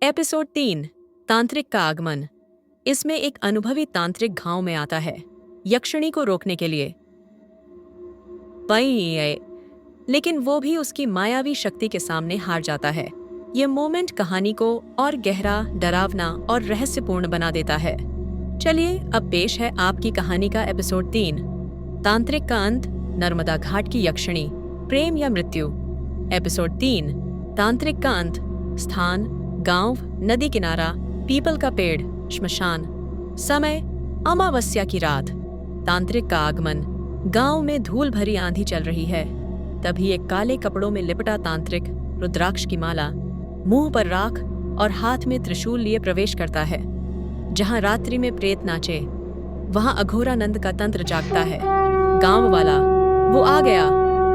Episode 3 तांत्रिक का आगमन। इसमें एक अनुभवी तांत्रिक गांव में आता है यक्षिणी को रोकने के लिए। लेकिन वो भी उसकी मायावी शक्ति के सामने हार जाता है। ये मोमेंट कहानी को और गहरा, डरावना और रहस्यपूर्ण बना देता है। चलिए अब पेश है आपकी कहानी का एपिसोड 3 तांत्रिक का अंत, नर्मदा घाट की यक्षिणी, प्रेम या मृत्यु। एपिसोड 3 तांत्रिक का अंत। स्थान गांव, नदी किनारा, पीपल का पेड़, श्मशान। समय अमावस्या की रात। तांत्रिक का आगमन। गांव में धूल भरी आंधी चल रही है। तभी एक काले कपड़ों में लिपटा तांत्रिक, रुद्राक्ष की माला, मुंह पर राख और हाथ में त्रिशूल लिए प्रवेश करता है। जहां रात्रि में प्रेत नाचे, वहां अघोरानंद का तंत्र जागता है। गांव वाला, वो आ गया,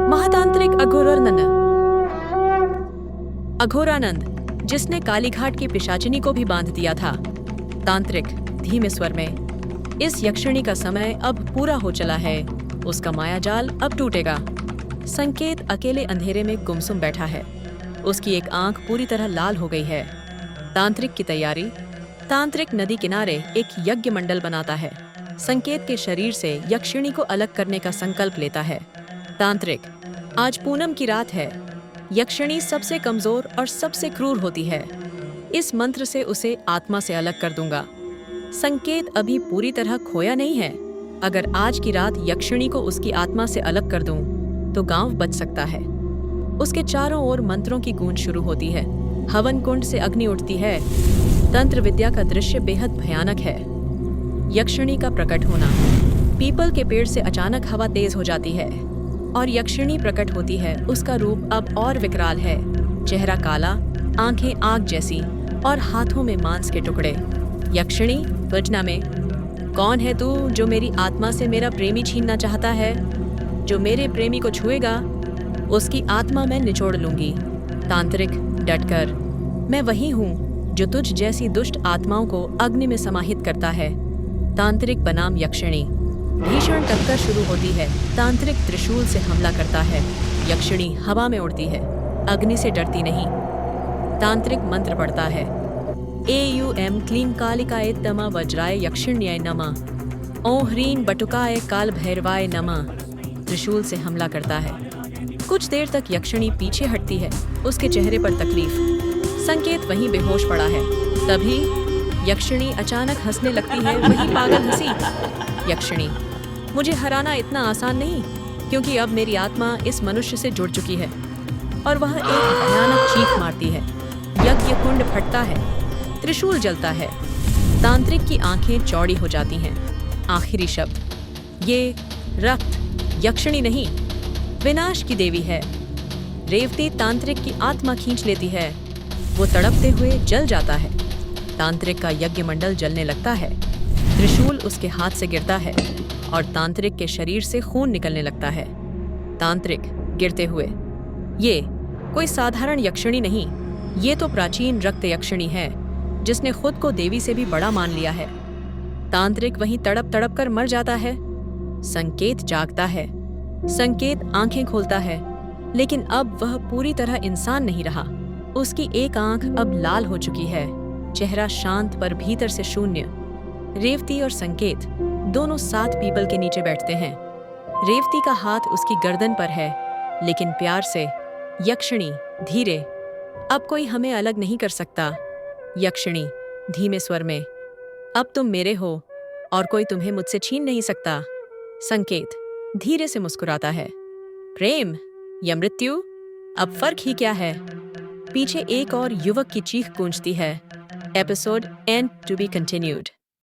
महातांत्रिक अघोरानंद, जिसने कालीघाट की पिशाचिनी को भी बांध दिया था। तांत्रिक धीमे स्वर में, इस यक्षिणी का समय अब पूरा हो चला है, उसका मायाजाल अब टूटेगा। संकेत अकेले अंधेरे में गुमसुम बैठा है। उसकी एक आंख पूरी तरह लाल हो गई है। तांत्रिक की तैयारी। तांत्रिक नदी किनारे एक यज्ञ मंडल बनाता है। संकेत के शरीर से यक्षिणी को अलग करने का संकल्प लेता है। तांत्रिक, आज पूनम की रात है। यक्षिणी सबसे कमजोर और सबसे क्रूर होती है। इस मंत्र से उसे आत्मा से अलग कर दूंगा। संकेत अभी पूरी तरह खोया नहीं है। अगर आज की रात यक्षिणी को उसकी आत्मा से अलग कर दूं, तो गांव बच सकता है। उसके चारों ओर मंत्रों की गूंज शुरू होती है। हवन कुंड से अग्नि उठती है। तंत्र विद्या का दृश्य बेहद भयानक है। यक्षिणी का प्रकट होना। पीपल के पेड़ से अचानक हवा तेज हो जाती है और यक्षिणी प्रकट होती है। उसका रूप अब और विकराल है। चेहरा काला, आंखें आग जैसी और हाथों में मांस के टुकड़े। यक्षिणी गर्जना में, कौन है तू जो मेरी आत्मा से मेरा प्रेमी छीनना चाहता है? जो मेरे प्रेमी को छुएगा, उसकी आत्मा मैं निचोड़ लूंगी। तांत्रिक डटकर, मैं वही हूँ जो तुझ जैसी दुष्ट आत्माओं को अग्नि में समाहित करता है। तांत्रिक बनाम यक्षिणी। भीषण टक्कर शुरू होती है। तांत्रिक त्रिशूल से हमला करता है। यक्षिणी हवा में उड़ती है, अग्नि से डरती नहीं। तांत्रिक मंत्र पढ़ता है, एयूएम क्लीं कालिकाय तमा वज्राय यक्षिण्याय नमः, ओं ह्रीं बटुकाय काल भैरवाय नमः। त्रिशूल से हमला करता है। कुछ देर तक यक्षिणी पीछे हटती है, उसके चेहरे पर तकलीफ। संकेत वहीं बेहोश पड़ा है। तभी यक्षिणी अचानक हंसने लगती है, वही पागल हंसी। यक्षिणी, मुझे हराना इतना आसान नहीं, क्योंकि अब मेरी आत्मा इस मनुष्य से जुड़ चुकी है। और वह एक भयानक चीख मारती है। यज्ञ कुंड फटता है, त्रिशूल जलता है। तांत्रिक की आंखें चौड़ी हो जाती हैं। आखिरी शब्द, ये रक्त यक्षिणी नहीं, विनाश की देवी है। रेवती तांत्रिक की आत्मा खींच लेती है। वो तड़पते हुए जल जाता है। तांत्रिक का यज्ञ मंडल जलने लगता है। त्रिशूल उसके हाथ से गिरता है और तांत्रिक के शरीर से खून निकलने लगता है। तांत्रिक गिरते हुए, ये कोई साधारण यक्षिणी नहीं, ये तो प्राचीन रक्त यक्षिणी है, जिसने खुद को देवी से भी बड़ा मान लिया है। तांत्रिक वहीं तड़प तड़प कर मर जाता है। संकेत जागता है। संकेत आंखें खोलता है, लेकिन अब वह पूरी तरह इंसान नहीं रहा। उसकी एक आंख अब लाल हो चुकी है। चेहरा शांत पर भीतर से शून्य। रेवती और संकेत दोनों साथ पीपल के नीचे बैठते हैं। रेवती का हाथ उसकी गर्दन पर है, लेकिन प्यार से, यक्षिणी धीरे, अब कोई हमें अलग नहीं कर सकता। यक्षिणी धीमे स्वर में, अब तुम मेरे हो और कोई तुम्हें मुझसे छीन नहीं सकता। संकेत धीरे से मुस्कुराता है, प्रेम या मृत्यु, अब फर्क ही क्या है? पीछे एक और युवक की चीख गूंजती है। Episode end to be continued.